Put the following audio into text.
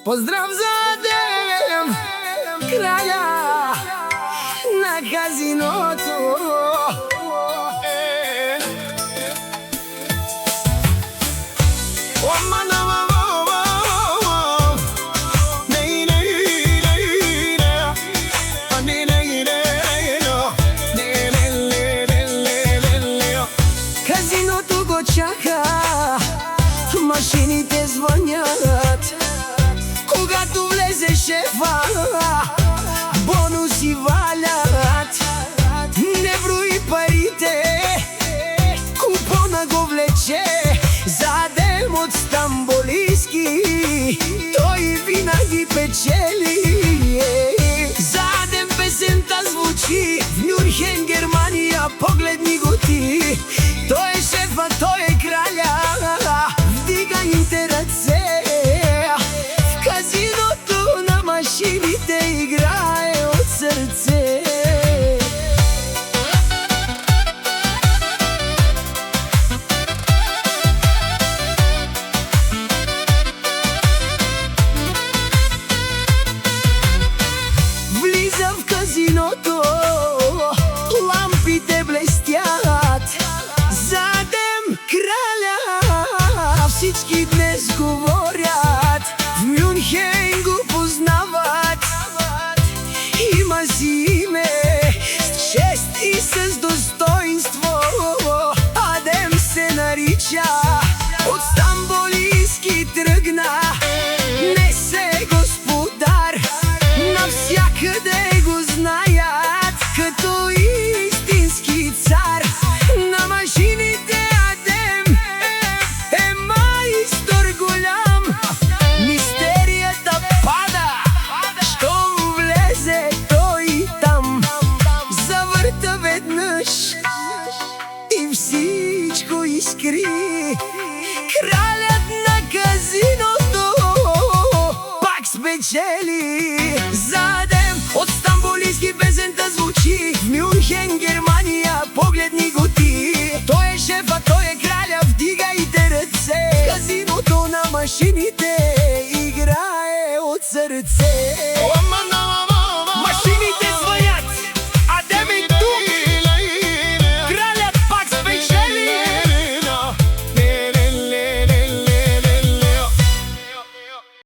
Поздрав за ден, краля на казиното. Казиното го чака, машините звънят. Когато влезе шефа, бонуси валят. Не брои парите, купона го влече. Задем от стамболийски, той винаги печели. Задем песента звучи в Мюнхен, Германия, погледни го ти. Той е шефа, той е краля, вдигайте ръце. В казиното на машините играе от сърце. Влиза в казиното, лампите блестят. Задем краля, всички днес говорят. В Мюнхен го познават. Има си име с чест и с достоинство. Адем се нарича, от стамболийски тръгна. Днес е господар, навсякъде го знаят като истински цар. На машините Адем е майстор голям. Мистерията пада, щом влезе той там. Завърта веднъж и всичко изкри. Кралят на казиното пак спечели. Задем от стамболийски песента звучи в Мюнхен, Германия, погледни го ти. Той е шефа, той е краля, вдигайте ръце. Казиното на машините